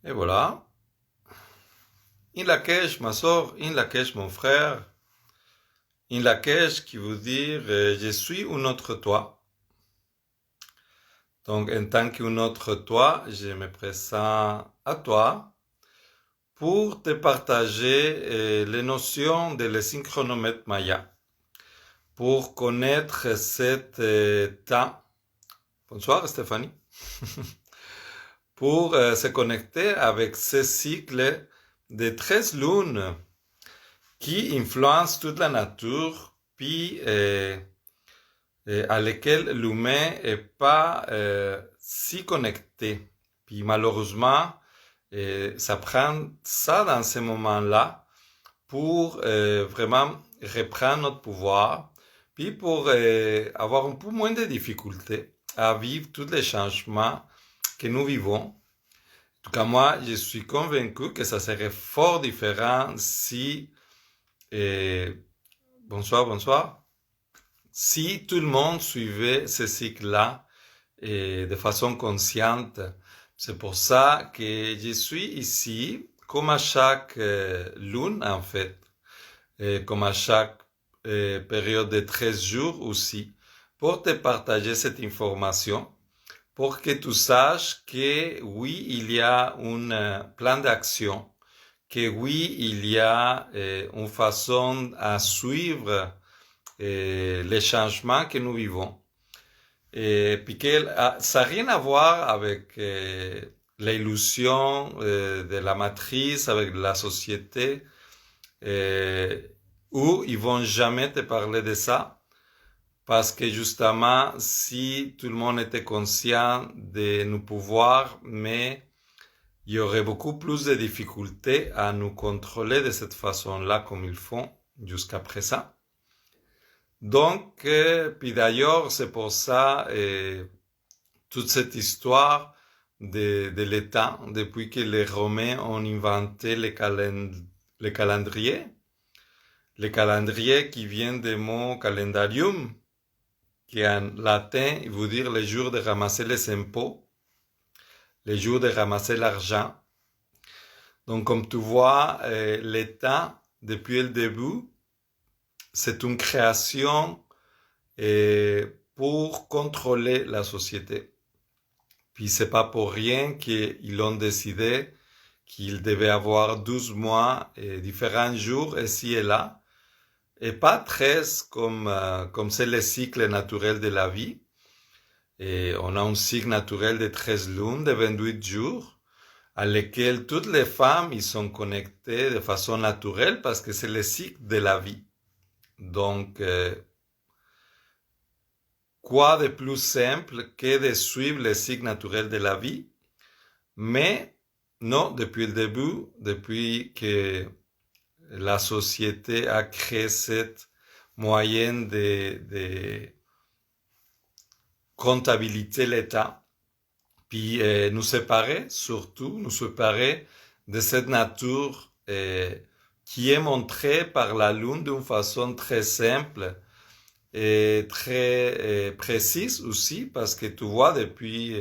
Et voilà. In Lakesh, ma soeur, in Lakesh, mon frère. In Lakesh qui veut dire je suis un autre toi. Donc, en tant qu'un autre toi, je me présente à toi pour te partager les notions de synchronomètre Maya, pour connaître cet temps. Bonsoir Stéphanie. Pour se connecter avec ce cycle de 13 lunes qui influencent toute la nature, puis à lesquelles l'humain n'est pas si connecté. Puis malheureusement, ça prend ça dans ces moments-là pour vraiment reprendre notre pouvoir, puis pour avoir un peu moins de difficultés à vivre tous les changements que nous vivons. En tout cas, moi, je suis convaincu que ça serait fort différent si, bonsoir, si tout le monde suivait ce cycle-là de façon consciente. C'est pour ça que je suis ici, comme à chaque lune en fait, et comme à chaque période de 13 jours aussi, pour te partager cette information, pour que tu saches que oui, il y a un plan d'action, que oui, il y a une façon à suivre les changements que nous vivons. Et puis que ça n'a rien à voir avec l'illusion de la matrice, avec la société, où ils vont jamais te parler de ça. Parce que justement, si tout le monde était conscient de nos pouvoirs, mais il y aurait beaucoup plus de difficultés à nous contrôler de cette façon-là comme ils font jusqu'à présent. Donc, puis d'ailleurs, c'est pour ça, toute cette histoire de l'État, depuis que les Romains ont inventé les calendriers qui viennent du mot calendarium, qui en latin veut dire les jours de ramasser les impôts, les jours de ramasser l'argent. Donc, comme tu vois, l'État, depuis le début, c'est une création pour contrôler la société. Puis c'est pas pour rien qu'ils ont décidé qu'il devait avoir 12 mois et différents jours ici et là, et pas 13 comme c'est le cycle naturel de la vie. Et on a un cycle naturel de 13 lunes, de 28 jours, à lesquels toutes les femmes ils sont connectées de façon naturelle parce que c'est le cycle de la vie. Donc, quoi de plus simple que de suivre le cycle naturel de la vie? Mais non, depuis le début, depuis que la société a créé cette moyenne de comptabilité l'État, puis nous séparer, surtout nous séparer de cette nature qui est montrée par la Lune d'une façon très simple et très précise aussi, parce que tu vois depuis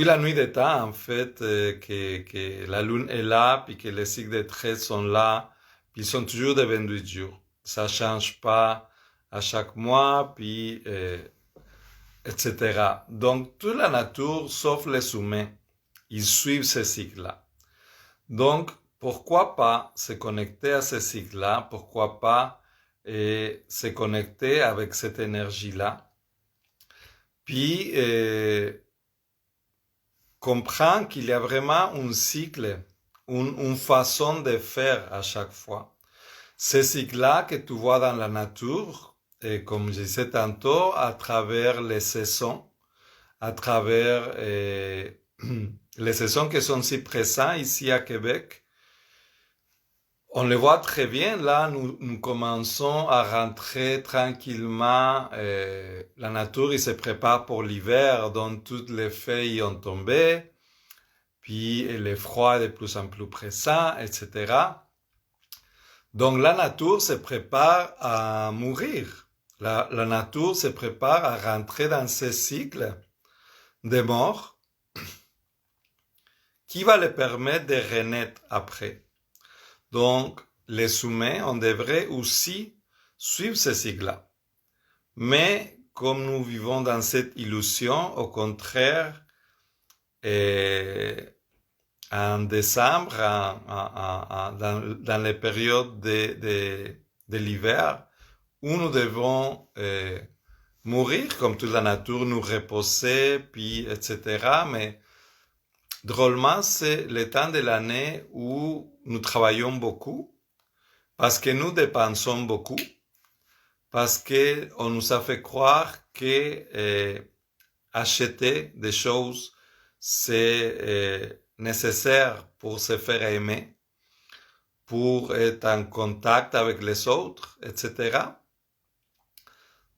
la nuit des temps, en fait, que la Lune est là, puis que les cycles de 13 sont là, puis ils sont toujours de 28 jours. Ça change pas à chaque mois, puis etc. Donc, toute la nature, sauf les humains, ils suivent ce cycle-là. Donc, pourquoi pas se connecter à ce cycle-là? Pourquoi pas se connecter avec cette énergie-là? Puis, comprendre qu'il y a vraiment un cycle, une façon de faire à chaque fois. Ce cycle-là que tu vois dans la nature, et comme je disais tantôt, à travers les saisons, à travers les saisons qui sont si présentes ici à Québec, on le voit très bien. Là, nous commençons à rentrer tranquillement. La nature, il se prépare pour l'hiver, donc toutes les feuilles ont tombé, puis le froid est de plus en plus présent, etc. Donc la nature se prépare à mourir. La nature se prépare à rentrer dans ce cycle de mort qui va le permettre de renaître après. Donc, les humains, on devrait aussi suivre ce cycle-là. Mais comme nous vivons dans cette illusion, au contraire, en décembre, dans les périodes de l'hiver, où nous devons mourir, comme toute la nature, nous reposer, puis etc. Mais drôlement, c'est le temps de l'année où nous travaillons beaucoup, parce que nous dépensons beaucoup, parce qu'on nous a fait croire que acheter des choses, c'est nécessaire pour se faire aimer, pour être en contact avec les autres, etc.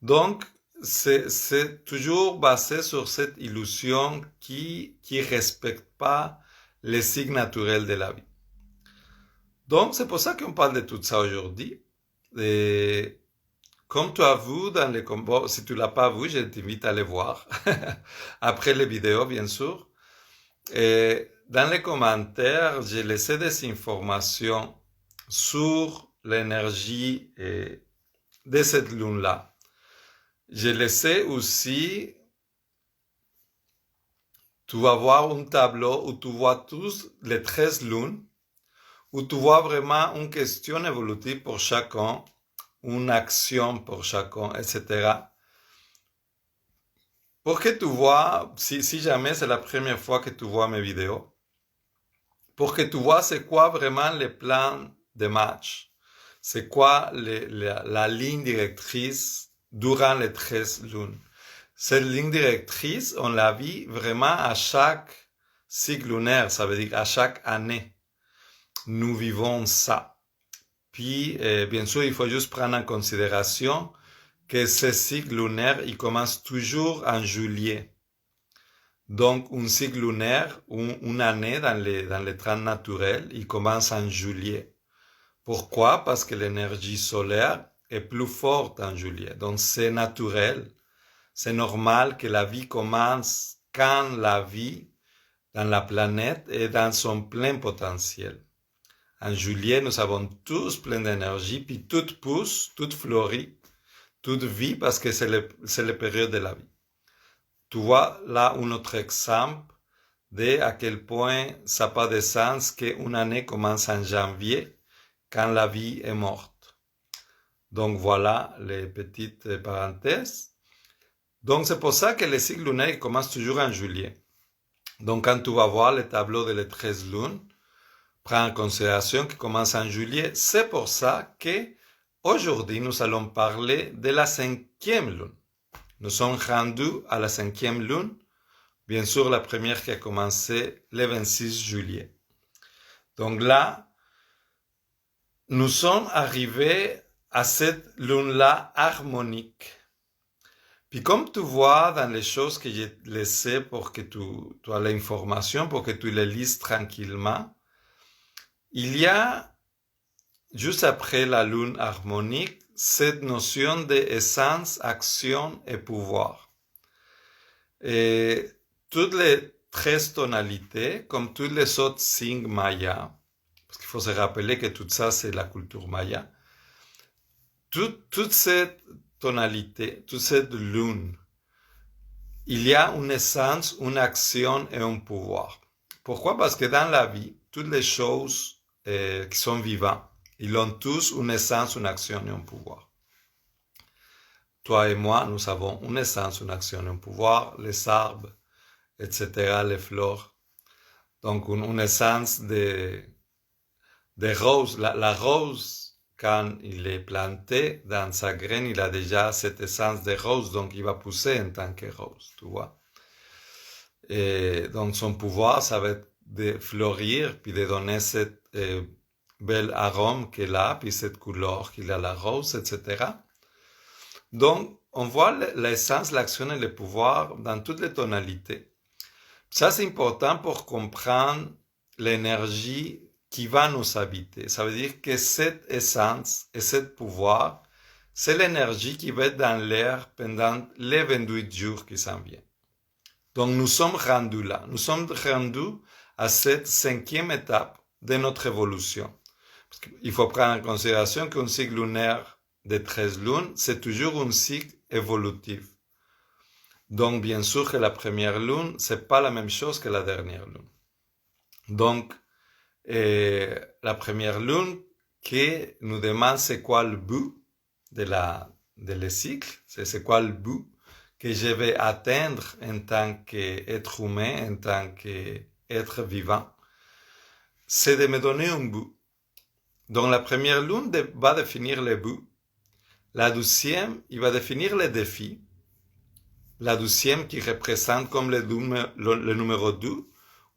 Donc, c'est toujours basé sur cette illusion qui respecte pas les cycles naturels de la vie. Donc, c'est pour ça qu'on parle de tout ça aujourd'hui. Et comme tu as vu dans les combats, si tu l'as pas vu, je t'invite à les voir. Après les vidéos, bien sûr. Et dans les commentaires, j'ai laissé des informations sur l'énergie de cette lune-là. J'ai laissé aussi, tu vas voir un tableau où tu vois tous les 13 lunes, où tu vois vraiment une question évolutive pour chacun, une action pour chacun, etc. Pour que tu vois, si jamais c'est la première fois que tu vois mes vidéos, pour que tu vois c'est quoi vraiment le plan de match, c'est quoi la ligne directrice durant les 13 lunes. Cette ligne directrice, on la vit vraiment à chaque cycle lunaire, ça veut dire à chaque année. Nous vivons ça. Puis, bien sûr, il faut juste prendre en considération que ce cycle lunaire, il commence toujours en juillet. Donc, un cycle lunaire, une année dans les temps naturels, il commence en juillet. Pourquoi? Parce que l'énergie solaire est plus forte en juillet. Donc, c'est naturel. C'est normal que la vie commence quand la vie dans la planète est dans son plein potentiel. En juillet, nous avons tous plein d'énergie, puis tout pousse, tout fleurit, tout vit parce que c'est le période de la vie. Tu vois là un autre exemple de à quel point ça n'a pas de sens qu'une année commence en janvier quand la vie est morte. Donc voilà les petites parenthèses. Donc c'est pour ça que les cycles lunaires commencent toujours en juillet. Donc quand tu vas voir le tableau de les 13 lunes, prends en considération qu'il commence en juillet. C'est pour ça que aujourd'hui nous allons parler de la 5e lune. Nous sommes rendus à la 5e lune. Bien sûr, la première qui a commencé le 26 juillet. Donc là, nous sommes arrivés à cette lune-là harmonique. Puis comme tu vois dans les choses que j'ai laissées pour que tu aies l'information, pour que tu les lises tranquillement, il y a, juste après la lune harmonique, cette notion d'essence, action et pouvoir. Et toutes les 13 tonalités, comme tous les autres signes mayas, parce qu'il faut se rappeler que tout ça, c'est la culture maya, toute cette tonalité, toute cette lune, il y a une essence, une action et un pouvoir. Pourquoi? Parce que dans la vie, toutes les choses qui sont vivantes, ils ont tous une essence, une action et un pouvoir. Toi et moi, nous avons une essence, une action et un pouvoir, les arbres, etc., les fleurs. Donc, une essence de rose. La rose, quand il est planté dans sa graine, il a déjà cette essence de rose, donc il va pousser en tant que rose, tu vois. Et donc son pouvoir, ça va être de fleurir, puis de donner cette bel arôme qu'il a, puis cette couleur qu'il a, la rose, etc. Donc, on voit l'essence, l'action et le pouvoir dans toutes les tonalités. Ça, c'est important pour comprendre l'énergie qui va nous habiter. Ça veut dire que cette essence et ce pouvoir, c'est l'énergie qui va être dans l'air pendant les 28 jours qui s'en viennent. Donc nous sommes rendus là, nous sommes rendus à cette 5e étape de notre évolution. Il faut prendre en considération qu'un cycle lunaire de 13 lunes, c'est toujours un cycle évolutif. Donc bien sûr que la première lune, c'est pas la même chose que la dernière lune. Donc la première lune qui nous demande c'est quoi le but de le cycle, c'est quoi le but que je vais atteindre en tant qu'être humain, en tant qu'être vivant, c'est de me donner un but. Donc la première lune va définir le but. La 12e, il va définir les défis. La 12e qui représente comme le numéro 2,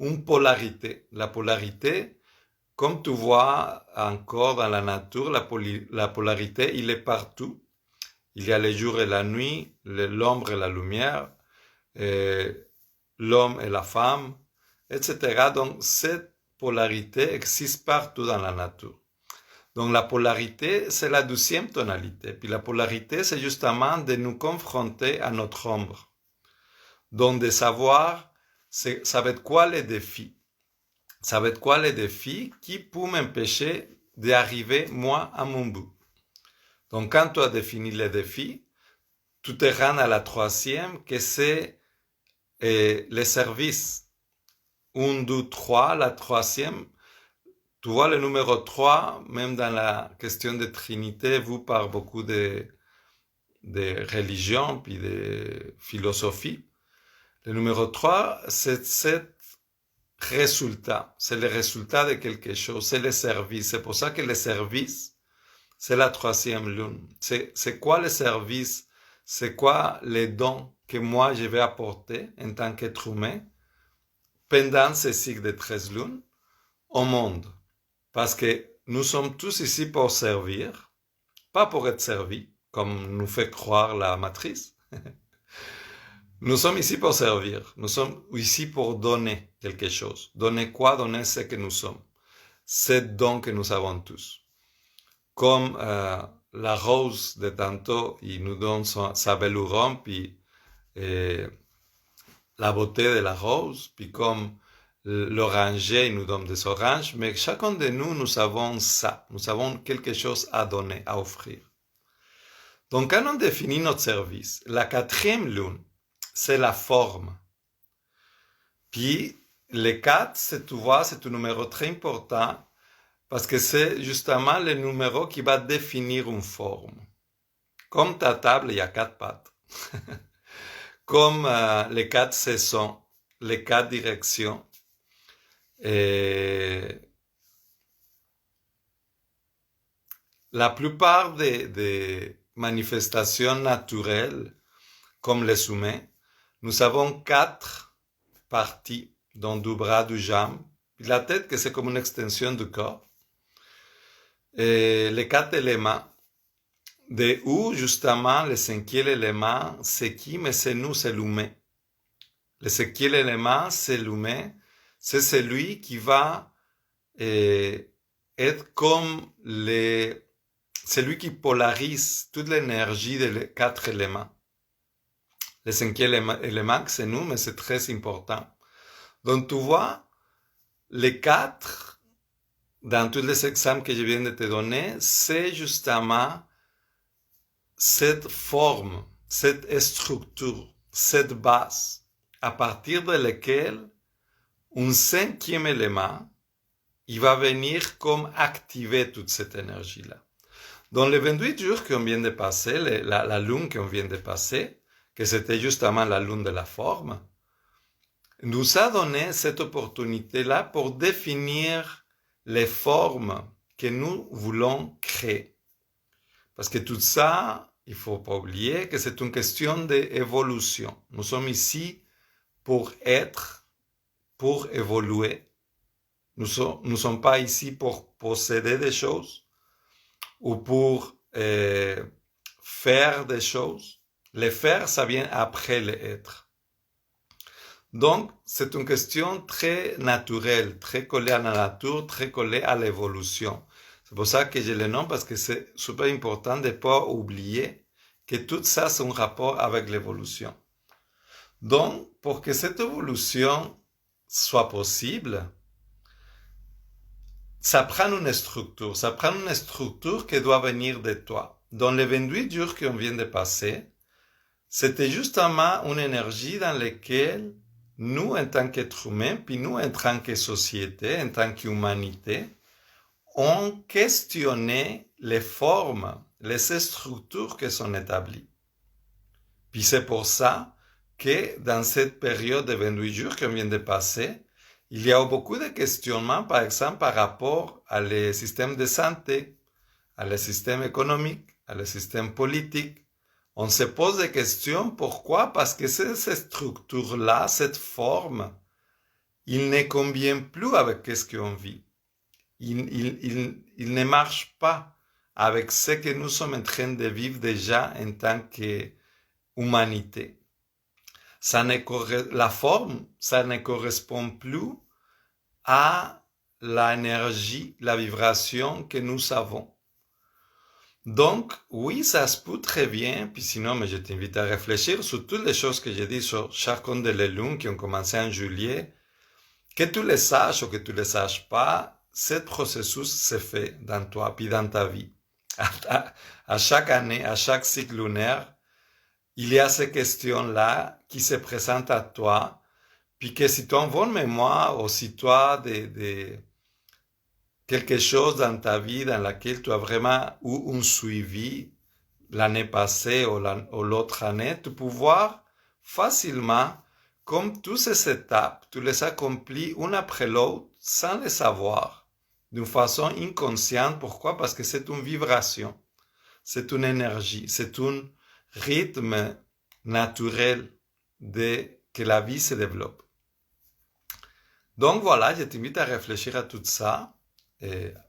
une polarité. La polarité, comme tu vois encore dans la nature, la polarité, il est partout. Il y a le jour et la nuit, l'ombre et la lumière, l'homme et la femme, etc. Donc cette polarité existe partout dans la nature. Donc la polarité, c'est la 12e tonalité. Puis la polarité, c'est justement de nous confronter à notre ombre. Donc de savoir, ça va être quoi les défis. Ça va être quoi les défis qui peuvent m'empêcher d'arriver, moi, à mon but. Donc quand tu as défini les défis, tu te rends à la 3e, que c'est les services. 1, 2, 3, la 3e. Tu vois le numéro 3, même dans la question de Trinité, vu par beaucoup de religions puis de philosophies. Le numéro 3, c'est cet résultat. C'est le résultat de quelque chose. C'est le service. C'est pour ça que le service, c'est la 3e lune. C'est quoi le service? C'est quoi les dons que moi je vais apporter en tant qu'être humain pendant ce cycle de 13 lunes au monde? Parce que nous sommes tous ici pour servir, pas pour être servis, comme nous fait croire la matrice. Nous sommes ici pour servir. Nous sommes ici pour donner quelque chose. Donner quoi? Donner ce que nous sommes. C'est don que nous avons tous. Comme la rose de tantôt, il nous donne sa bellure, puis la beauté de la rose, puis comme l'oranger, il nous donne des oranges, mais chacun de nous, nous avons ça. Nous avons quelque chose à donner, à offrir. Donc, quand on définit notre service, la 4e lune, c'est la forme. Puis, le 4, tu vois, c'est un numéro très important parce que c'est justement le numéro qui va définir une forme. Comme ta table, il y a 4 pattes. Comme les 4 saisons, les 4 directions. Et la plupart des manifestations naturelles, comme les humains, nous avons 4 parties, dont du bras, du jambe, puis la tête, que c'est comme une extension du corps, et les 4 éléments, de où justement le 5e élément, c'est qui? Mais c'est nous, c'est l'humain. Le 5e élément, c'est l'humain, c'est celui qui va être comme celui qui polarise toute l'énergie des 4 éléments. Le 5e élément, c'est nous, mais c'est très important. Donc, tu vois, les 4, dans tous les exemples que je viens de te donner, c'est justement cette forme, cette structure, cette base, à partir de laquelle un 5e élément, il va venir comme activer toute cette énergie-là. Dans les 28 jours qu'on vient de passer, la lune qu'on vient de passer, que c'était justement la lune de la forme, nous a donné cette opportunité-là pour définir les formes que nous voulons créer. Parce que tout ça, il ne faut pas oublier que c'est une question d'évolution. Nous sommes ici pour être, pour évoluer. Nous sommes pas ici pour posséder des choses ou pour faire des choses. Les faire, ça vient après les être. Donc, c'est une question très naturelle, très collée à la nature, très collée à l'évolution. C'est pour ça que je le nomme, parce que c'est super important de ne pas oublier que tout ça, c'est un rapport avec l'évolution. Donc, pour que cette évolution soit possible, ça prend une structure. Ça prend une structure qui doit venir de toi. Dans les 28 jours qu'on vient de passer, c'était justement une énergie dans laquelle nous, en tant qu'êtres humains, puis nous, en tant que société, en tant qu'humanité, on questionnait les formes, les structures qui sont établies. Puis c'est pour ça que dans cette période de 28 jours qu'on vient de passer, il y a beaucoup de questionnements, par exemple, par rapport à les systèmes de santé, à les systèmes économiques, à les systèmes politiques. On se pose des questions. Pourquoi? Parce que ces structures-là, cette forme, il ne convient plus avec ce qu'on vit. Il ne marche pas avec ce que nous sommes en train de vivre déjà en tant qu'humanité. La forme, ça ne correspond plus à l'énergie, la vibration que nous avons. Donc, oui, ça se peut très bien, puis sinon, mais je t'invite à réfléchir sur toutes les choses que j'ai dit sur chacune des lunes qui ont commencé en juillet. Que tu les saches ou que tu les saches pas, ce processus se fait dans toi, puis dans ta vie. À chaque année, à chaque cycle lunaire, il y a ces questions-là qui se présentent à toi, puis que si tu as une bonne mémoire ou si tu as quelque chose dans ta vie dans laquelle tu as vraiment eu un suivi l'année passée ou l'autre année, tu peux pouvoir facilement, comme toutes ces étapes, tu les accomplis une après l'autre sans le savoir, d'une façon inconsciente. Pourquoi? Parce que c'est une vibration, c'est une énergie, c'est un rythme naturel que la vie se développe. Donc voilà, je t'invite à réfléchir à tout ça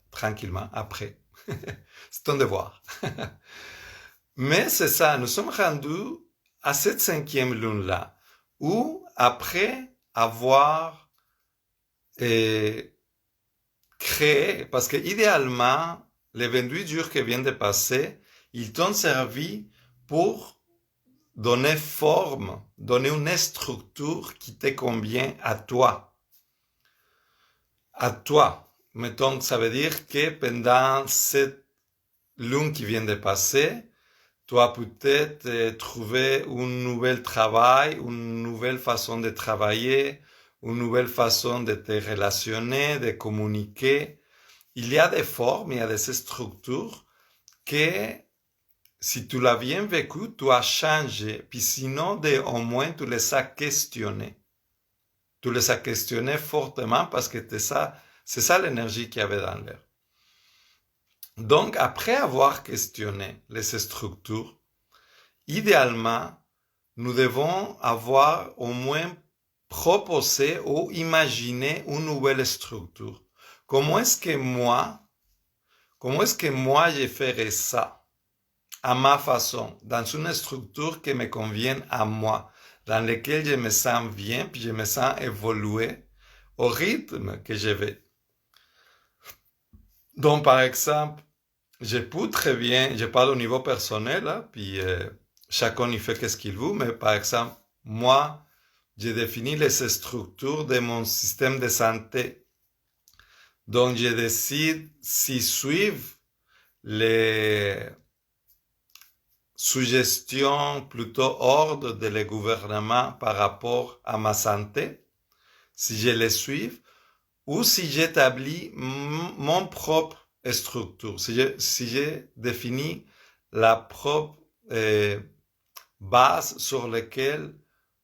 tranquillement après. C'est ton devoir. Mais c'est ça, nous sommes rendus à cette 5e lune-là, où après avoir créé, parce que idéalement, les 28 jours qui viennent de passer, ils t'ont servi pour donner forme, donner une structure qui te convient à toi. À toi. Mettons, ça veut dire que pendant cette lune qui vient de passer, tu as peut-être trouvé un nouvel travail, une nouvelle façon de travailler, une nouvelle façon de te relationner, de communiquer. Il y a des formes, il y a des structures que, si tu l'as bien vécu, tu as changé. Puis sinon, au moins, tu les as questionnés. Tu les as questionnés fortement parce que c'est ça l'énergie qu'il y avait dans l'air. Donc, après avoir questionné les structures, idéalement, nous devons avoir au moins proposé ou imaginé une nouvelle structure. Comment est-ce que moi je ferais ça à ma façon, dans une structure qui me convienne à moi, dans laquelle je me sens bien, puis je me sens évoluer au rythme que je vais. Donc, par exemple, je peux très bien, je parle au niveau personnel, hein, puis chacun y fait ce qu'il veut, mais par exemple, moi, j'ai défini les structures de mon système de santé. Donc, je décide si suivre les suggestions, plutôt ordres de le gouvernement par rapport à ma santé, si je les suis, ou si j'établis mon propre structure, si j'ai défini la propre base sur laquelle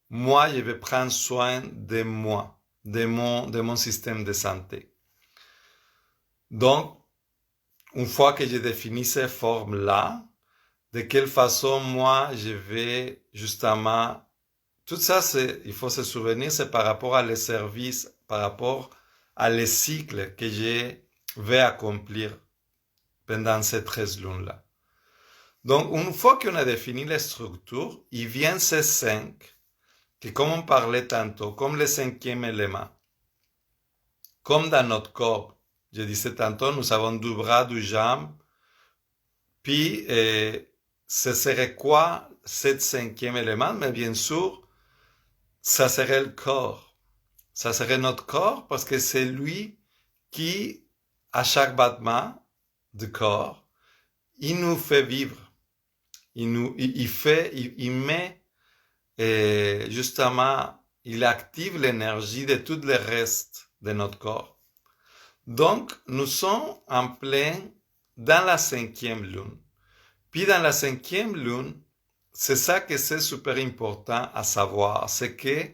moi je vais prendre soin de moi, de mon système de santé. Donc, une fois que j'ai défini ces formes-là, de quelle façon moi je vais justement, tout ça, il faut se souvenir, c'est par rapport à les services, par rapport à les cycles que je vais accomplir pendant ces 13 lunes-là. Donc, une fois qu'on a défini les structures, il vient ces 5, que comme on parlait tantôt, comme le 5e élément, comme dans notre corps, Je disais tantôt, nous avons deux bras, deux jambes. Puis, ce serait quoi ce cinquième élément? Mais bien sûr, ça serait le corps. Ça serait notre corps parce que c'est lui qui, à chaque battement du corps, il nous fait vivre. Il met, justement, il active l'énergie de tout le reste de notre corps. Donc, nous sommes en plein dans la cinquième lune. Puis dans la cinquième lune, c'est ça que c'est super important à savoir, c'est que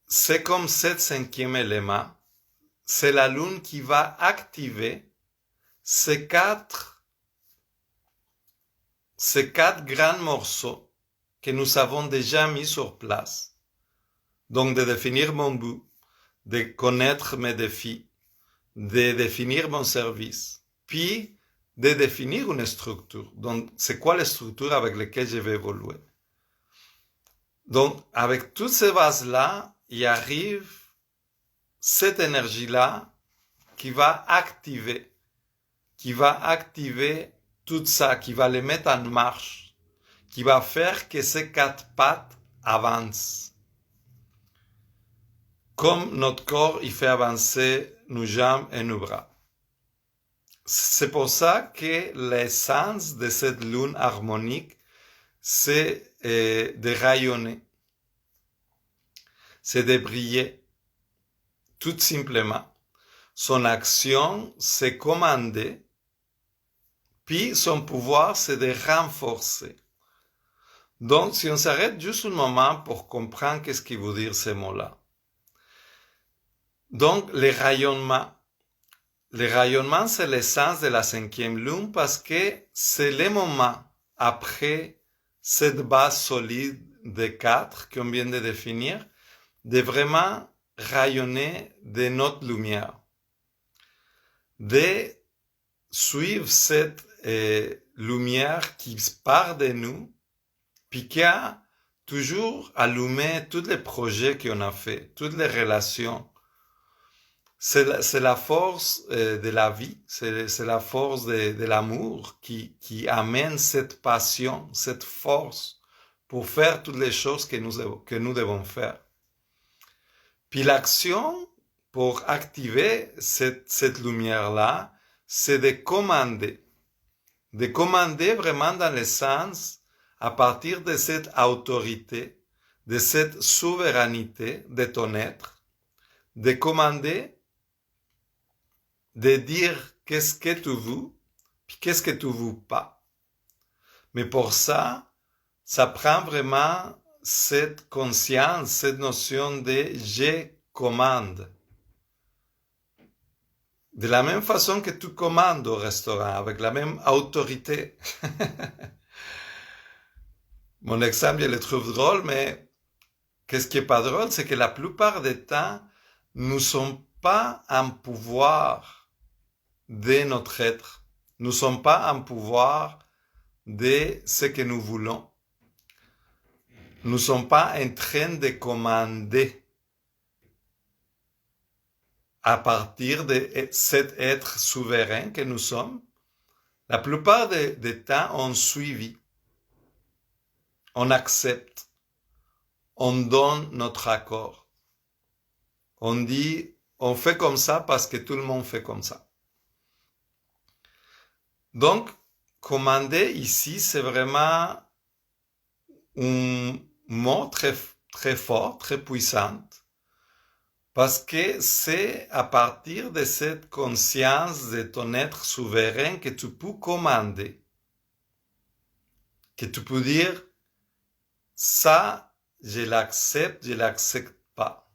c'est comme ce cinquième élément, c'est la lune qui va activer ces quatre grands morceaux que nous avons déjà mis sur place. Donc de définir mon but, de connaître mes défis, de définir mon service, puis de définir une structure. Donc, c'est quoi la structure avec laquelle je vais évoluer? Donc, avec toutes ces bases-là, il arrive cette énergie-là qui va activer tout ça, qui va les mettre en marche, qui va faire que ces quatre pattes avancent. Comme notre corps, il fait avancer nos jambes et nos bras. C'est pour ça que l'essence de cette lune harmonique, c'est de rayonner, c'est de briller, tout simplement. Son action, c'est commander, puis son pouvoir, c'est de renforcer. Donc, si on s'arrête juste un moment pour comprendre qu'est-ce qu'il veut dire ces mots-là. Donc, le rayonnement, c'est l'essence de la cinquième lune parce que c'est le moment après cette base solide de 4 qu'on vient de définir, de vraiment rayonner de notre lumière, de suivre cette lumière qui part de nous, puis qui a toujours allumé tous les projets qu'on a fait, toutes les relations. C'est la force de la vie, c'est la force de l'amour qui amène cette passion, cette force pour faire toutes les choses que nous devons faire. Puis l'action pour activer cette lumière-là, c'est de commander vraiment dans le sens, à partir de cette autorité, de cette souveraineté de ton être, de commander, de dire qu'est-ce que tu veux, puis qu'est-ce que tu veux pas. Mais pour ça, ça prend vraiment cette conscience, cette notion de je commande. De la même façon que tu commandes au restaurant, avec la même autorité. Mon exemple, je le trouve drôle, mais qu'est-ce qui est pas drôle, c'est que la plupart des temps, nous ne sommes pas en pouvoir de notre être. Nous ne sommes pas en pouvoir de ce que nous voulons. Nous ne sommes pas en train de commander à partir de cet être souverain que nous sommes. La plupart des temps, on suit, on accepte, on donne notre accord. On dit, on fait comme ça parce que tout le monde fait comme ça. Donc, commander ici, c'est vraiment un mot très, très fort, très puissant, parce que c'est à partir de cette conscience de ton être souverain que tu peux commander, que tu peux dire, ça, je l'accepte pas.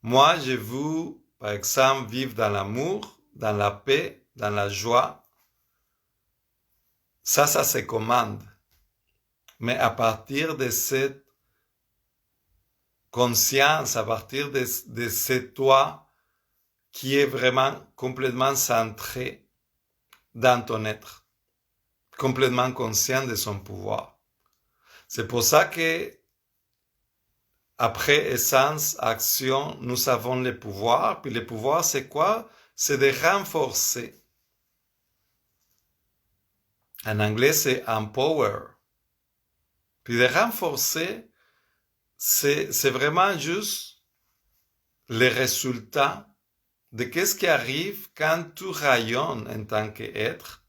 Moi, je veux, par exemple, vivre dans l'amour, dans la paix, dans la joie. Ça se commande. Mais à partir de cette conscience, à partir de ce toi qui est vraiment complètement centré dans ton être, complètement conscient de son pouvoir. C'est pour ça que après essence, action, nous avons le pouvoir. Puis le pouvoir, c'est quoi? c'est de renforcer. En anglais, c'est empower. Puis de renforcer, c'est vraiment juste les résultats de qu'est-ce qui arrive quand tu rayonnes en tant qu'être,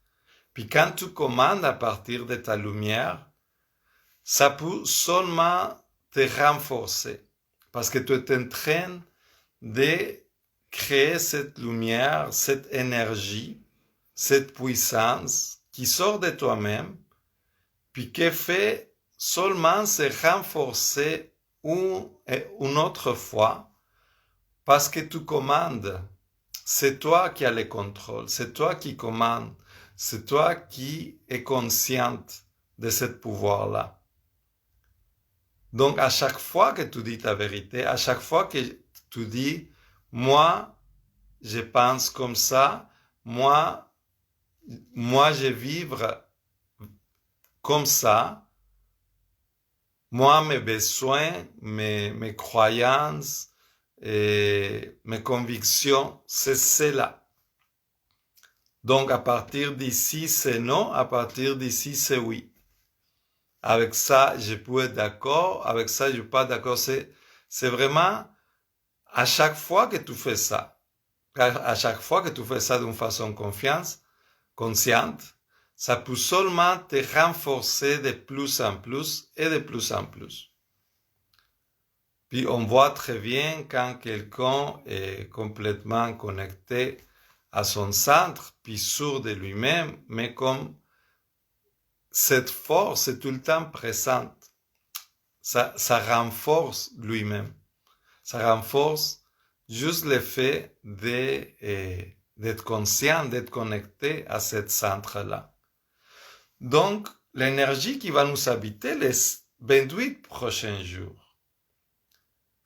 puis quand tu commandes à partir de ta lumière, ça peut seulement te renforcer, parce que tu es en train de créer cette lumière, cette énergie, cette puissance qui sort de toi-même, puis qui fait seulement se renforcer une autre fois, parce que tu commandes. C'est toi qui as le contrôle, c'est toi qui commandes, c'est toi qui es consciente de ce pouvoir-là. Donc, à chaque fois que tu dis ta vérité, à chaque fois que tu dis, moi, je pense comme ça, moi, je vivre comme ça, moi, mes besoins, mes croyances, et mes convictions, c'est cela. Donc, à partir d'ici, c'est non, à partir d'ici, c'est oui. Avec ça, je peux être d'accord, avec ça, je ne suis pas d'accord. C'est vraiment, à chaque fois que tu fais ça, à chaque fois que tu fais ça d'une façon consciente, ça peut seulement te renforcer de plus en plus et de plus en plus. Puis on voit très bien quand quelqu'un est complètement connecté à son centre, puis sûr de lui-même, mais comme cette force est tout le temps présente, ça renforce lui-même. Ça renforce juste le fait d'être conscient, d'être connecté à ce centre-là. Donc, l'énergie qui va nous habiter les 28 prochains jours,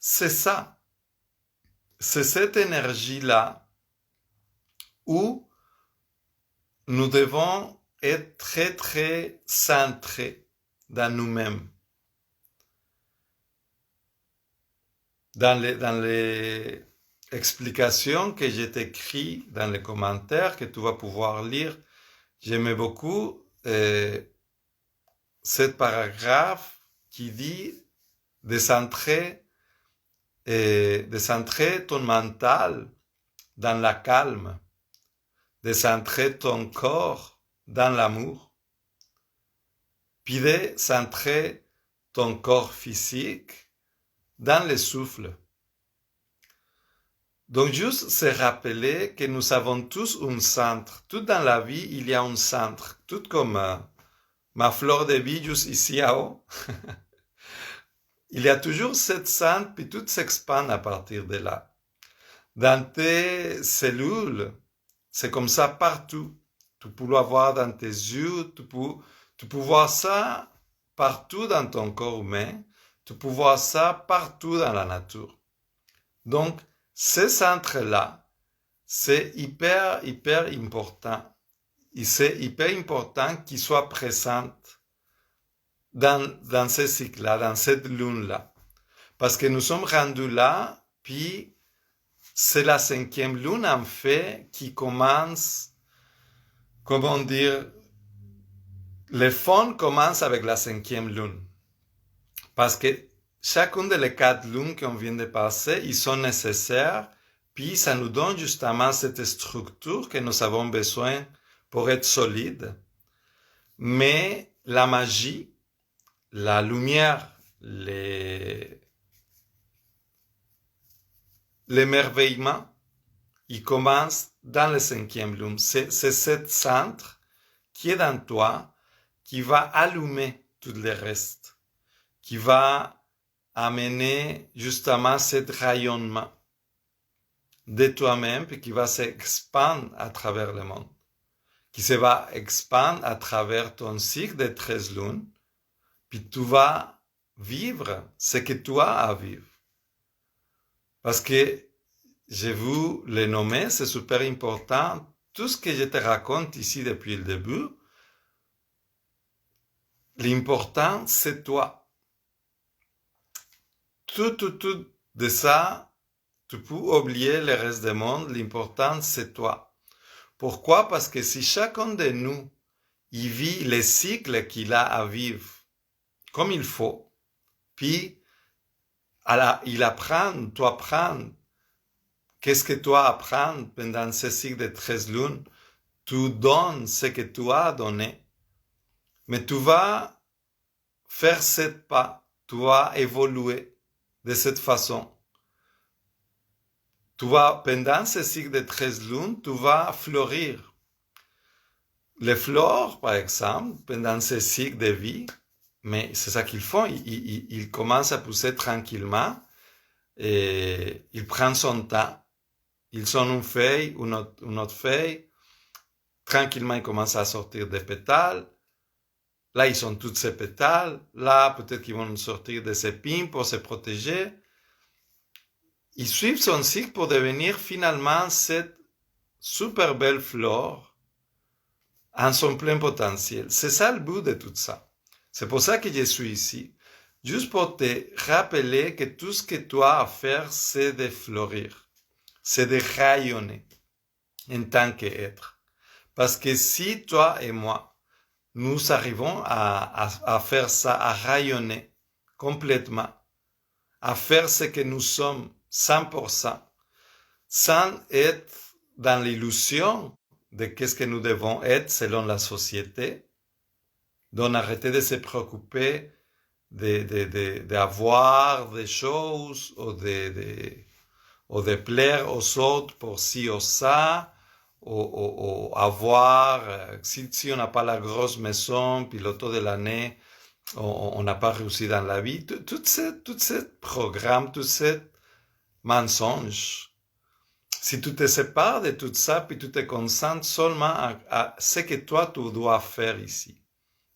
c'est ça. C'est cette énergie-là où nous devons être très, très centrés dans nous-mêmes. Dans les explications que j'ai écrites dans les commentaires que tu vas pouvoir lire, j'aimais beaucoup ce paragraphe qui dit de centrer ton mental dans la calme, de centrer ton corps dans l'amour, puis de centrer ton corps physique dans le souffle. Donc juste se rappeler que nous avons tous un centre. Tout dans la vie, il y a un centre. Tout comme ma fleur de vie juste ici à haut. Il y a toujours cette centre, puis tout s'expande à partir de là. Dans tes cellules, c'est comme ça partout. Tu peux le voir dans tes yeux, tu peux voir ça partout dans ton corps humain, tu peux voir ça partout dans la nature. Donc, ce centre-là, c'est hyper, hyper important. Et c'est hyper important qu'il soit présent dans ce cycle-là, dans cette lune-là. Parce que nous sommes rendus là, puis c'est la 5e lune, en fait, qui commence, comment dire, le fond commence avec la 5e lune. Parce que chacune des 4 lunes qu'on vient de passer, ils sont nécessaires, puis ça nous donne justement cette structure que nous avons besoin pour être solides. Mais la magie, la lumière, l'émerveillement, il commence dans la 5e lune. C'est ce centre qui est dans toi, qui va allumer tout le reste, qui va amener justement ce rayonnement de toi-même, puis qui va s'expandre à travers le monde, qui se va expandre à travers ton cycle de 13 lunes, puis tu vas vivre ce que tu as à vivre. Parce que je vous le nommer, c'est super important. Tout ce que je te raconte ici depuis le début, l'important, c'est toi. Tout de ça, Tu peux oublier le reste du monde, l'important c'est toi. Pourquoi? Parce que si chacun de nous, il vit les cycles qu'il a à vivre comme il faut, puis il apprend, tu apprends, qu'est-ce que tu apprends pendant ce cycle de 13 lunes, tu donnes ce que tu as donné, mais tu vas faire ce pas, tu vas évoluer de cette façon. Pendant ce cycle de 13 lunes, tu vas fleurir. Les fleurs, par exemple, pendant ce cycle de vie, mais c'est ça qu'ils font, ils commencent à pousser tranquillement et ils prennent son temps. Ils ont une feuille, une autre feuille, tranquillement ils commencent à sortir des pétales. Là, ils ont tous ces pétales. Là, peut-être qu'ils vont sortir des épines pour se protéger. Ils suivent son cycle pour devenir finalement cette super belle fleur en son plein potentiel. C'est ça le but de tout ça. C'est pour ça que je suis ici. Juste pour te rappeler que tout ce que tu as à faire, c'est de fleurir. C'est de rayonner en tant qu'être. Parce que si toi et moi, nous arrivons à faire ça, à rayonner complètement, à faire ce que nous sommes 100%, sans être dans l'illusion de qu'est-ce que nous devons être selon la société, donc arrêter de se préoccuper d'avoir des choses ou de plaire aux autres pour ci ou ça, ou avoir, si on n'a pas la grosse maison, puis l'auto de l'année, on n'a pas réussi dans la vie. Tout ce programme, tout ce mensonge, si tu te sépares de tout ça, puis tu te concentres seulement à ce que toi, tu dois faire ici.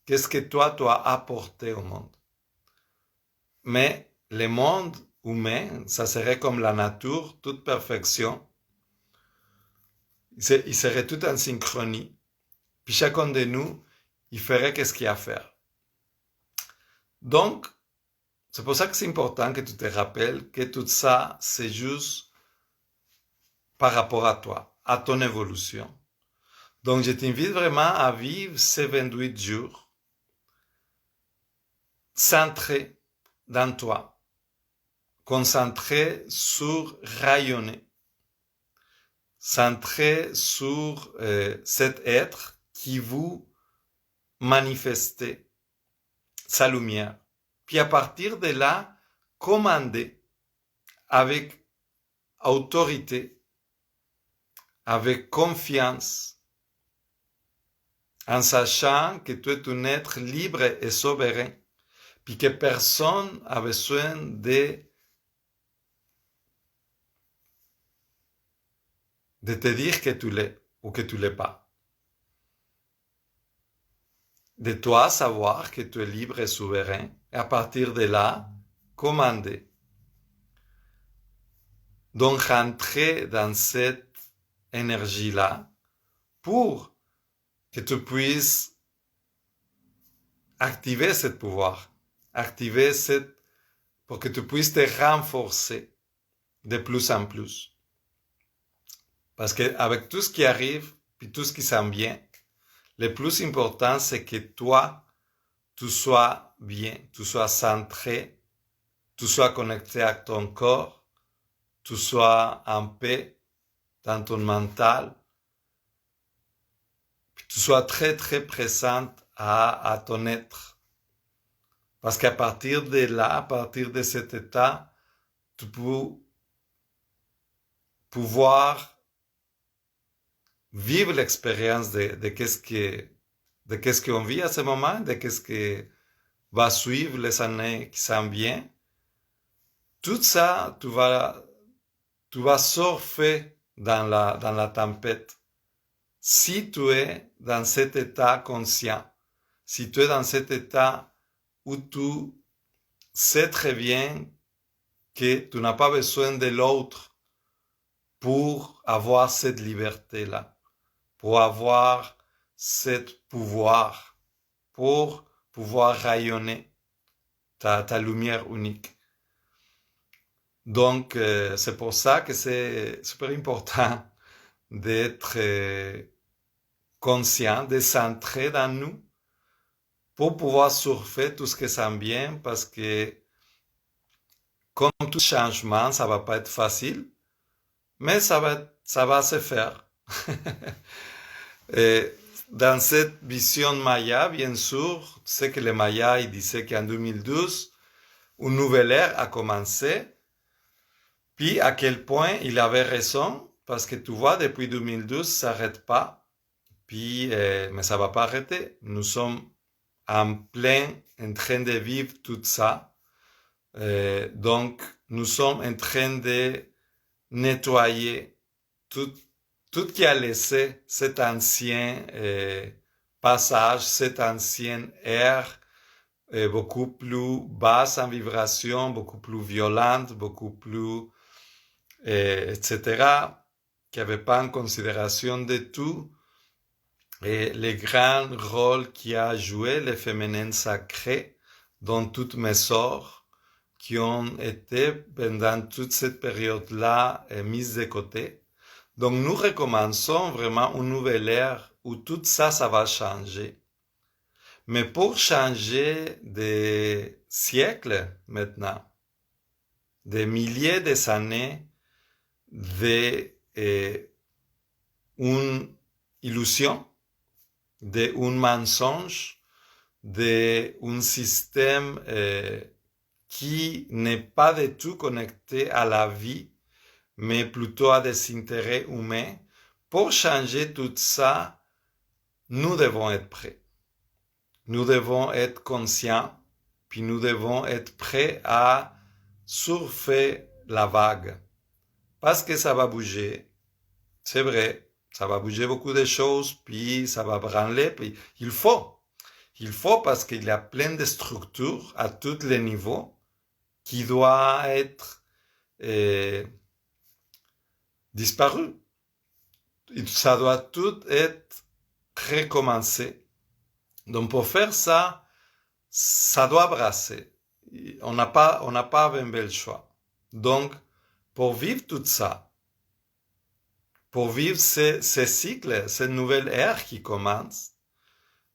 Qu'est-ce que toi, tu as apporté au monde? Mais le monde humain, ça serait comme la nature, toute perfection. Il serait tout en synchronie. Puis chacun de nous, il ferait qu'est-ce qu'il y a à faire. Donc, c'est pour ça que c'est important que tu te rappelles que tout ça, c'est juste par rapport à toi, à ton évolution. Donc, je t'invite vraiment à vivre ces 28 jours centrés dans toi, concentrés sur rayonner, centrés sur cet être qui vous manifeste sa lumière. Puis à partir de là, commander avec autorité, avec confiance, en sachant que tu es un être libre et souverain, puis que personne n'a besoin de te dire que tu l'es ou que tu l'es pas. De toi savoir que tu es libre et souverain, et à partir de là, commander. Donc rentrer dans cette énergie-là pour que tu puisses activer ce pouvoir, pour que tu puisses te renforcer de plus en plus. Parce qu'avec tout ce qui arrive, puis tout ce qui s'en vient, le plus important, c'est que toi, tu sois bien, tu sois centré, tu sois connecté à ton corps, tu sois en paix dans ton mental, puis tu sois très, très présente à ton être. Parce qu'à partir de là, à partir de cet état, tu peux pouvoir vivre l'expérience de qu'est-ce qu'on vit à ce moment, de qu'est-ce que va suivre les années qui s'en viennent. Tout ça, tu vas surfer dans la tempête. Si tu es dans cet état conscient, si tu es dans cet état où tu sais très bien que tu n'as pas besoin de l'autre pour avoir cette liberté-là, pour avoir ce pouvoir, pour pouvoir rayonner ta lumière unique. Donc, c'est pour ça que c'est super important d'être conscient, de centrer dans nous pour pouvoir surfer tout ce qui s'en vient, parce que comme tout changement, ça va pas être facile, mais ça va se faire. Et dans cette vision Maya, bien sûr, tu sais que les Mayas, ils disaient qu'en 2012, une nouvelle ère a commencé, puis à quel point il avait raison, parce que tu vois, depuis 2012, ça n'arrête pas, puis, mais ça va pas arrêter. Nous sommes en plein en train de vivre tout ça. Donc, nous sommes en train de nettoyer tout qui a laissé cet ancien passage, cette ancienne ère beaucoup plus basse en vibration, beaucoup plus violente, beaucoup plus, etc., qui n'avait pas en considération de tout les grands rôles qui a joué le féminin sacré dans toutes mes sorts qui ont été pendant toute cette période-là mises de côté. Donc nous recommençons vraiment une nouvelle ère où tout ça, ça va changer. Mais pour changer des siècles maintenant, des milliers d'années d'une illusion, d'un mensonge, d'un système qui n'est pas du tout connecté à la vie, mais plutôt à des intérêts humains. Pour changer tout ça, nous devons être prêts. Nous devons être conscients, puis nous devons être prêts à surfer la vague. Parce que ça va bouger, c'est vrai, ça va bouger beaucoup de choses, puis ça va branler, puis il faut parce qu'il y a plein de structures à tous les niveaux qui doivent être disparues. Ça doit tout être recommencé. Donc pour faire ça, ça doit brasser. On n'a pas un bel choix. Donc, pour vivre tout ça, pour vivre ces cycles, cette nouvelle ère qui commence,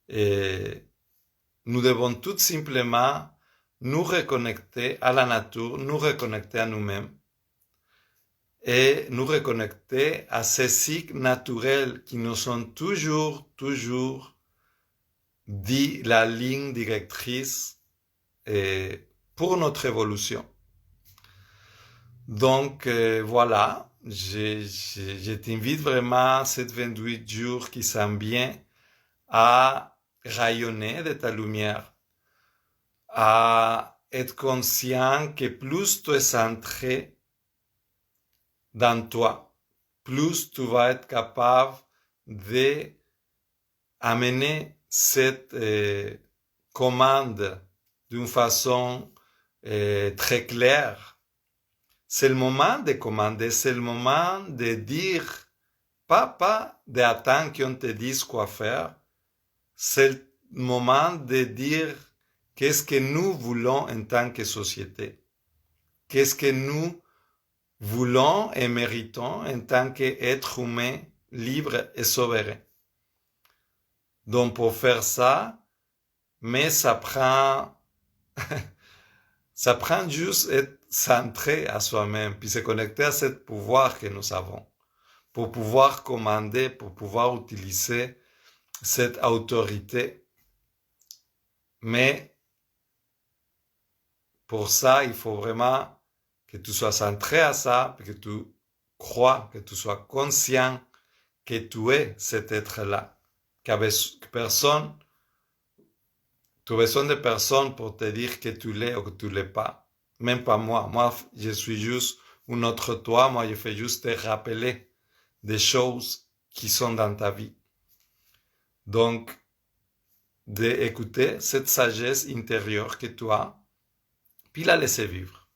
et nous devons tout simplement nous reconnecter à la nature, nous reconnecter à nous-mêmes et nous reconnecter à ces cycles naturels qui nous sont toujours dit la ligne directrice pour notre évolution. Donc voilà, je t'invite vraiment ces 28 jours qui s'en viennent à rayonner de ta lumière, à être conscient que plus tu es centré dans toi, plus tu vas être capable d'amener cette commande d'une façon très claire. C'est le moment de commander, c'est le moment de dire, pas d'attendre qu'on te dise quoi faire, c'est le moment de dire qu'est-ce que nous voulons en tant que société, qu'est-ce que nous voulons et méritons en tant qu'être humain libre et souverain. Donc pour faire ça, mais ça prend juste être centré à soi-même, puis se connecter à ce pouvoir que nous avons, pour pouvoir commander, pour pouvoir utiliser cette autorité. Mais pour ça, il faut vraiment que tu sois centré à ça, que tu crois, que tu sois conscient que tu es cet être-là, qu'avec personne, tu as besoin de personne pour te dire que tu l'es ou que tu l'es pas. Même pas moi. Moi, je suis juste un autre toi. Moi, je fais juste te rappeler des choses qui sont dans ta vie. Donc, d'écouter cette sagesse intérieure que tu as, puis la laisser vivre.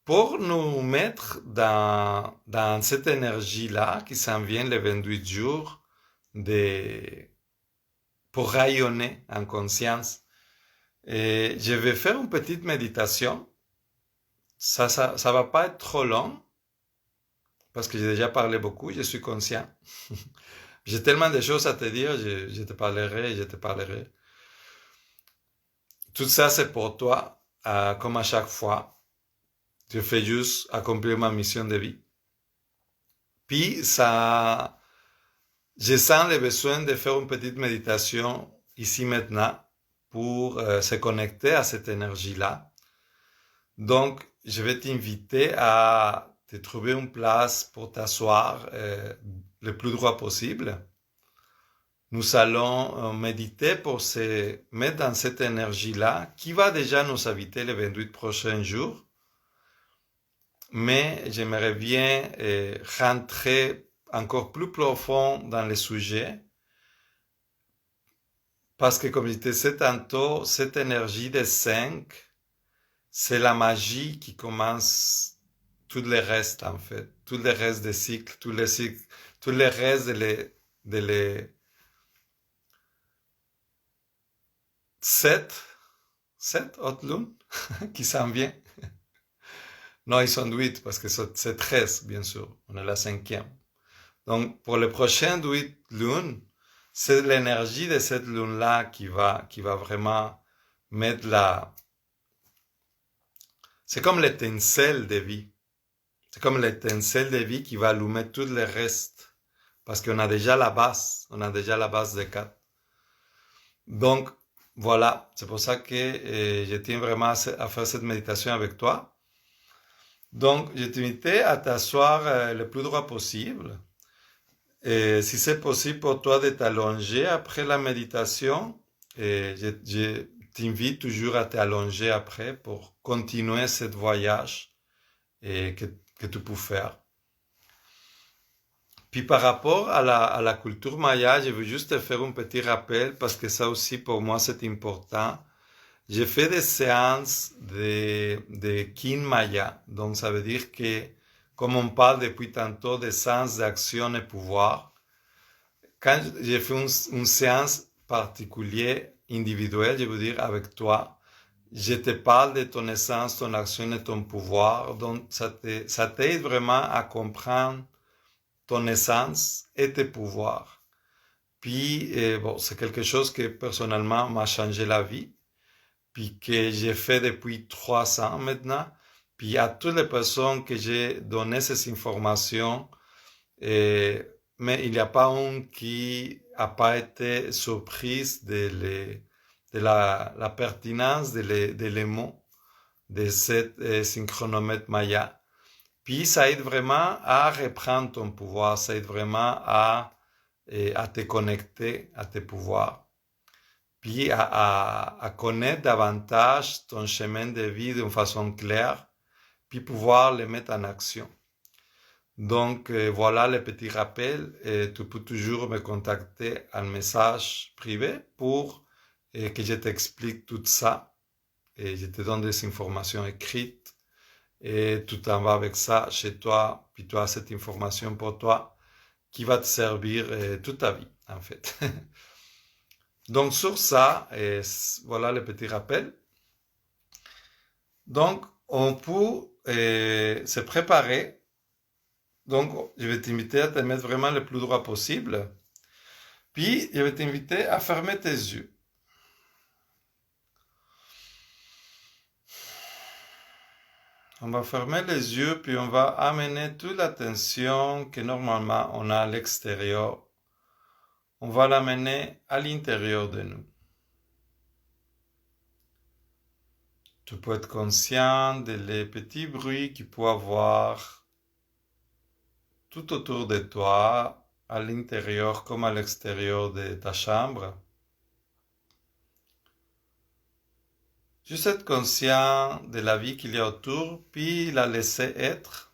Pour nous mettre dans cette énergie-là qui s'en vient les 28 jours, pour rayonner en conscience, Et je vais faire une petite méditation. Ça va pas être trop long, parce que j'ai déjà parlé beaucoup, je suis conscient. J'ai tellement de choses à te dire, je te parlerai, je te parlerai. Tout ça, c'est pour toi, comme à chaque fois. Je fais juste accomplir ma mission de vie. Puis, je sens le besoin de faire une petite méditation ici maintenant pour se connecter à cette énergie-là. Donc, je vais t'inviter à te trouver une place pour t'asseoir le plus droit possible. Nous allons méditer pour se mettre dans cette énergie-là qui va déjà nous habiter les 28 prochains jours. Mais j'aimerais bien rentrer encore plus profond dans le sujet parce que, comme je te disais tantôt, cette énergie des 5, c'est la magie qui commence tout le reste, en fait. Tout le reste des cycles, tout le reste de les 7 autres lunes qui s'en viennent. Non, ils sont 8 parce que c'est 13, bien sûr. On est la 5e. Donc, pour les prochaines 8 lunes, c'est l'énergie de cette lune-là qui va vraiment mettre c'est comme l'étincelle de vie. C'est comme l'étincelle de vie qui va allumer tout le reste. Parce qu'on a déjà la base. On a déjà la base de 4. Donc, voilà. C'est pour ça que je tiens vraiment à faire cette méditation avec toi. Donc, je t'invite à t'asseoir le plus droit possible. Et si c'est possible pour toi de t'allonger après la méditation, je t'invite toujours à t'allonger après pour continuer ce voyage que tu peux faire. Puis par rapport à la culture maya, je veux juste te faire un petit rappel parce que ça aussi pour moi c'est important. J'ai fait des séances de kin maya, donc ça veut dire que comme on parle depuis tantôt des sens d'action et pouvoir, quand j'ai fait une séance particulière, individuelle, je veux dire avec toi, je te parle de ton essence, ton action et ton pouvoir, donc ça t'aide vraiment à comprendre ton essence et tes pouvoirs. Puis, bon, c'est quelque chose que personnellement m'a changé la vie, puis que j'ai fait depuis 3 ans maintenant. Puis à toutes les personnes que j'ai donné ces informations, mais il n'y a pas une qui n'a pas été surprise de la pertinence des mots de cette synchronomètre maya. Puis ça aide vraiment à reprendre ton pouvoir, ça aide vraiment à te connecter à tes pouvoirs. Puis à connaître davantage ton chemin de vie d'une façon claire, puis pouvoir le mettre en action. Donc voilà le petit rappel. Tu peux toujours me contacter en message privé pour que je t'explique tout ça. Et je te donne des informations écrites. Et tu t'en vas avec ça chez toi. Puis tu as cette information pour toi qui va te servir toute ta vie, en fait. Donc sur ça, voilà le petit rappel. Donc on peut se préparer. Donc, je vais t'inviter à te mettre vraiment le plus droit possible. Puis, je vais t'inviter à fermer tes yeux. On va fermer les yeux, puis on va amener toute l'attention que normalement on a à l'extérieur. On va l'amener à l'intérieur de nous. Tu peux être conscient des petits bruits qu'il peut y avoir tout autour de toi, à l'intérieur comme à l'extérieur de ta chambre. Juste être conscient de la vie qu'il y a autour, puis la laisser être.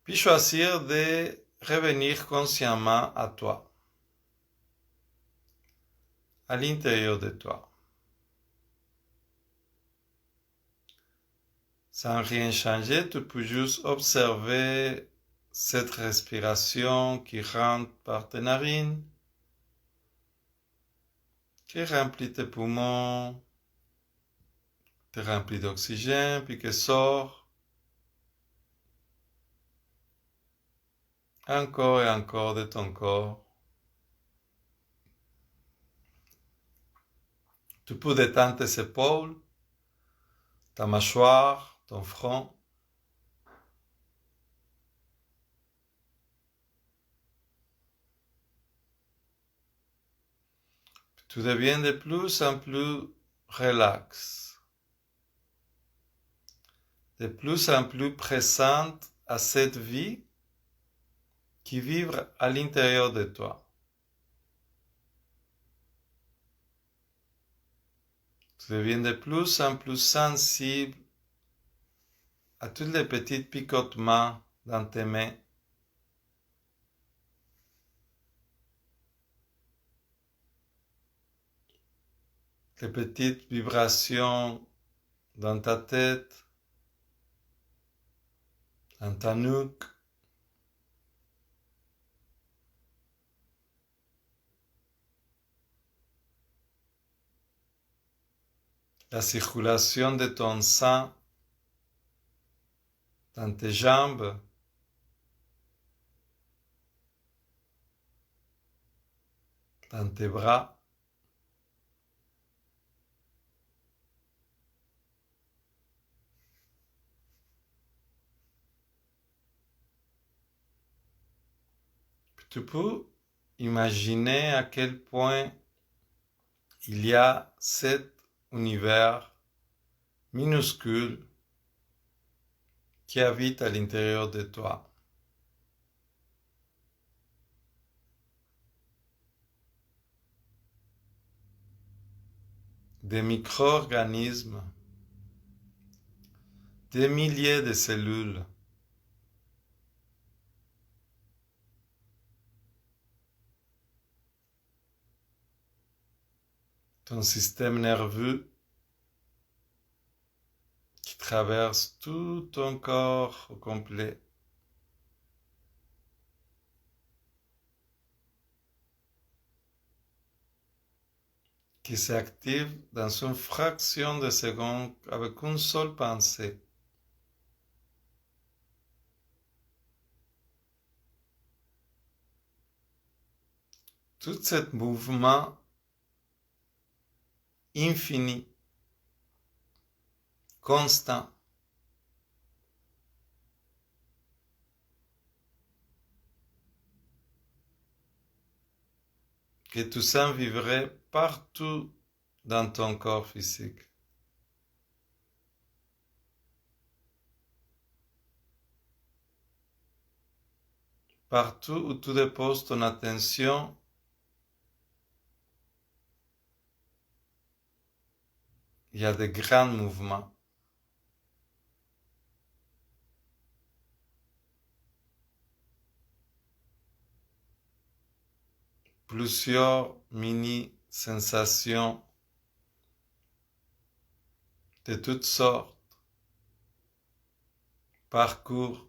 Puis choisir de revenir consciemment à toi, à l'intérieur de toi. Sans rien changer, tu peux juste observer cette respiration qui rentre par tes narines, qui remplit tes poumons, te remplit d'oxygène, puis qui sort encore et encore de ton corps. Tu peux détendre tes épaules, ta mâchoire, ton front. Tu deviens de plus en plus relax, de plus en plus présente à cette vie qui vit à l'intérieur de toi. Tu deviens de plus en plus sensible à tous les petits picotements dans tes mains, les petites vibrations dans ta tête, dans ta nuque. La circulation de ton sang dans tes jambes, dans tes bras. Puis tu peux imaginer à quel point il y a cet univers minuscule qui habite à l'intérieur de toi. Des micro-organismes, des milliers de cellules, ton système nerveux qui traverse tout ton corps au complet. Qui s'active dans une fraction de seconde avec une seule pensée. Tout ce mouvement infini, constant, que tu sens vibrer partout dans ton corps physique. Partout où tu déposes ton attention, il y a de grands mouvements. Plusieurs mini-sensations de toutes sortes parcourent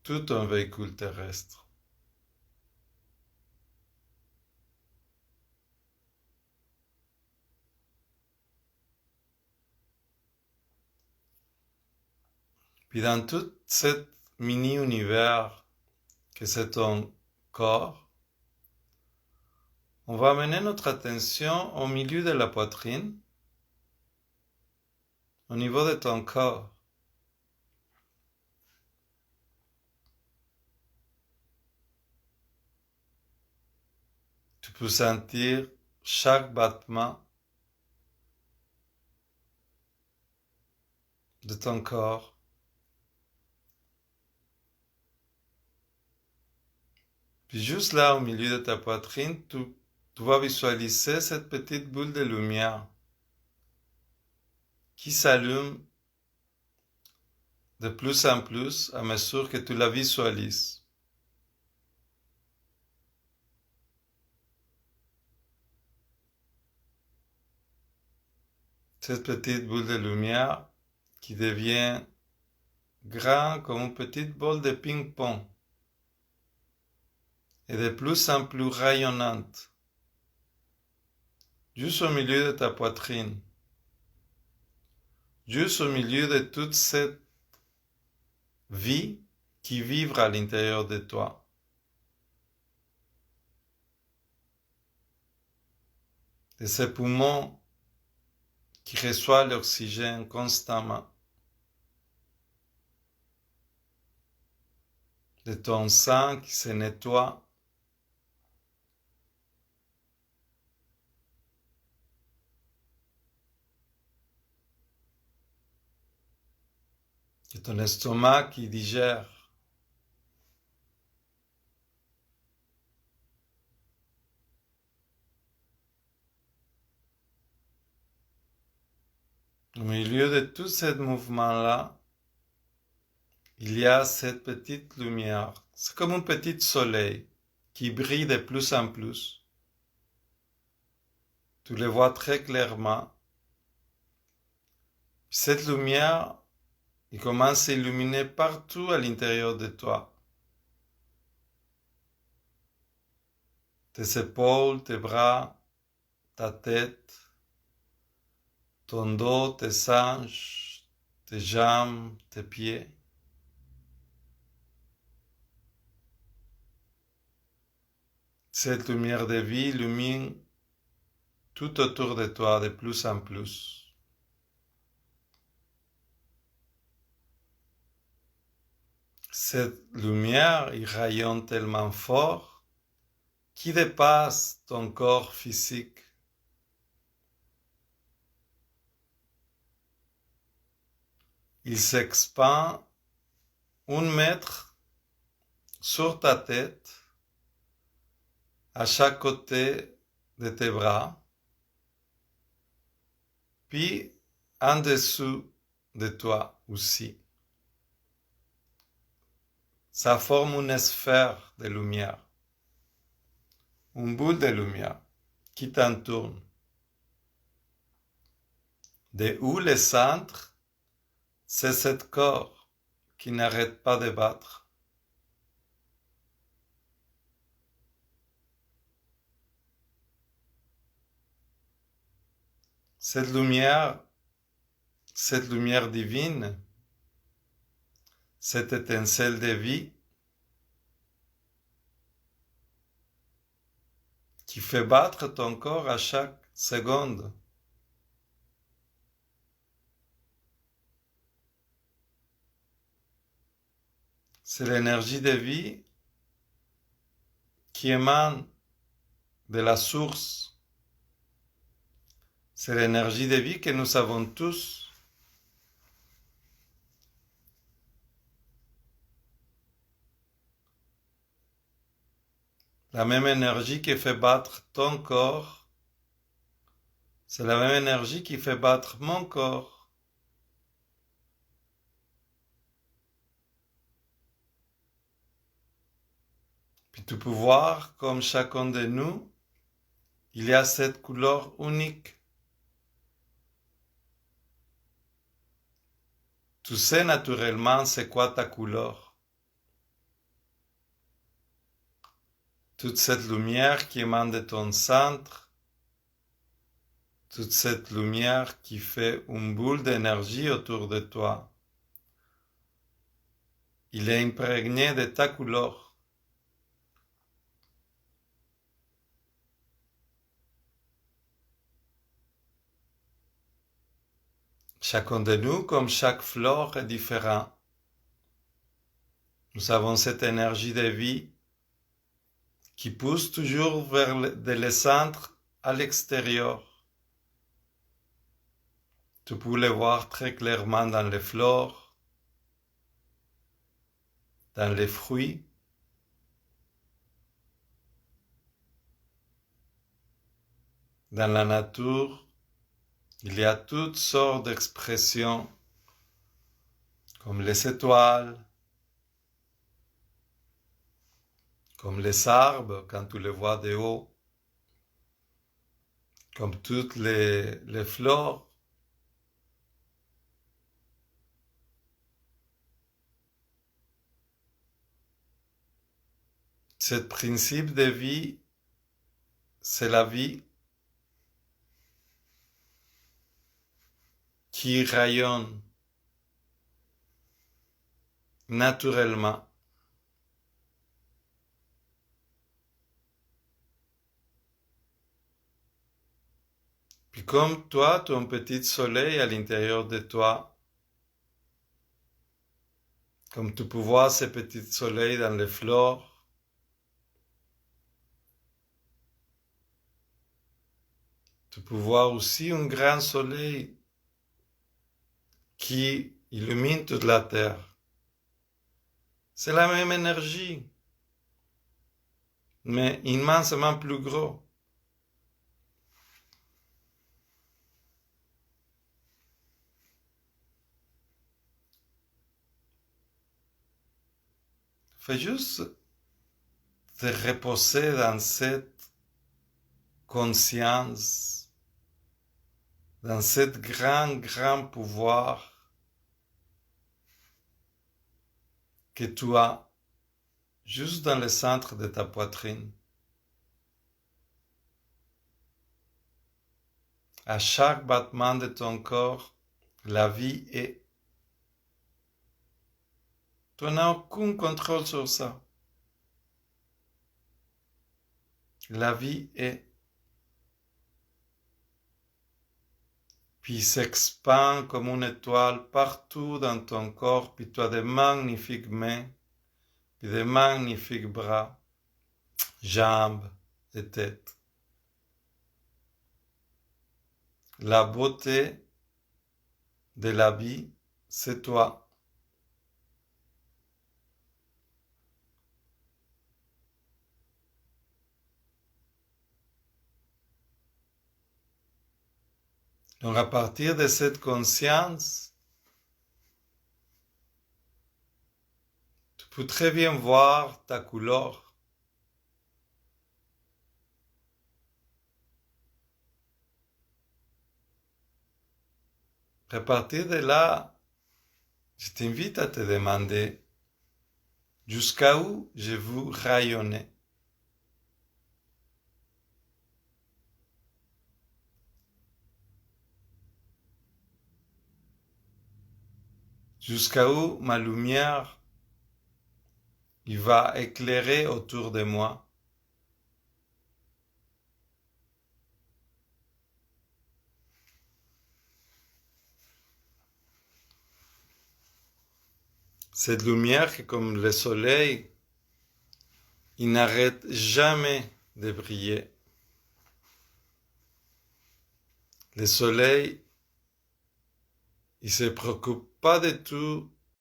tout un véhicule terrestre. Puis dans tout cet mini-univers que c'est ton corps, on va amener notre attention au milieu de la poitrine, au niveau de ton corps. Tu peux sentir chaque battement de ton corps. Puis juste là, au milieu de ta poitrine, tu vas visualiser cette petite boule de lumière qui s'allume de plus en plus à mesure que tu la visualises. Cette petite boule de lumière qui devient grande comme une petite boule de ping-pong et de plus en plus rayonnante. juste au milieu de ta poitrine, juste au milieu de toute cette vie qui vit à l'intérieur de toi. De ces poumons qui reçoivent l'oxygène constamment. De ton sang qui se nettoie. De ton estomac qui digère. Au milieu de tout ce mouvement-là, il y a cette petite lumière. C'est comme un petit soleil qui brille de plus en plus. Tu le vois très clairement. Cette lumière, il commence à illuminer partout à l'intérieur de toi. Tes épaules, tes bras, ta tête, ton dos, tes hanches, tes jambes, tes pieds. Cette lumière de vie illumine tout autour de toi de plus en plus. Cette lumière, il rayonne tellement fort qu'il dépasse ton corps physique. Il s'expand 1 mètre sur ta tête, à chaque côté de tes bras, puis en dessous de toi aussi. Ça forme une sphère de lumière, une boule de lumière qui t'entoure. De où le centre, c'est ce corps qui n'arrête pas de battre. Cette lumière divine, cette étincelle de vie qui fait battre ton corps à chaque seconde. C'est l'énergie de vie qui émane de la source. C'est l'énergie de vie que nous avons tous. La même énergie qui fait battre ton corps, c'est la même énergie qui fait battre mon corps. Puis tu peux voir comme chacun de nous, il y a cette couleur unique. Tu sais naturellement c'est quoi ta couleur. Toute cette lumière qui émane de ton centre, toute cette lumière qui fait une boule d'énergie autour de toi. Il est imprégné de ta couleur. Chacun de nous, comme chaque fleur, est différent. Nous avons cette énergie de vie qui pousse toujours vers le centre à l'extérieur. Tu peux le voir très clairement dans les fleurs, dans les fruits, dans la nature. Il y a toutes sortes d'expressions, comme les étoiles, comme les arbres quand tu les vois de haut, comme toutes les fleurs. Ce principe de vie, c'est la vie. qui rayonne naturellement. Puis comme toi, ton petit soleil à l'intérieur de toi, comme tu peux voir ces petits soleils dans les fleurs, tu peux voir aussi un grand soleil qui illumine toute la terre. C'est la même énergie, mais immensément plus gros. Fais juste te reposer dans cette conscience, dans cet grand pouvoir que tu as juste dans le centre de ta poitrine. À chaque battement de ton corps, la vie est. Tu n'as aucun contrôle sur ça. La vie est. Puis s'expand comme une étoile partout dans ton corps, puis tu as de magnifiques mains, puis de magnifiques bras, jambes et tête. La beauté de la vie, c'est toi. Donc à partir de cette conscience, tu peux très bien voir ta couleur. À partir de là, je t'invite à te demander jusqu'à où je veux rayonner. Jusqu'à où ma lumière il va éclairer autour de moi. Cette lumière qui, comme le soleil, il n'arrête jamais de briller. Le soleil, il ne se préoccupe pas du tout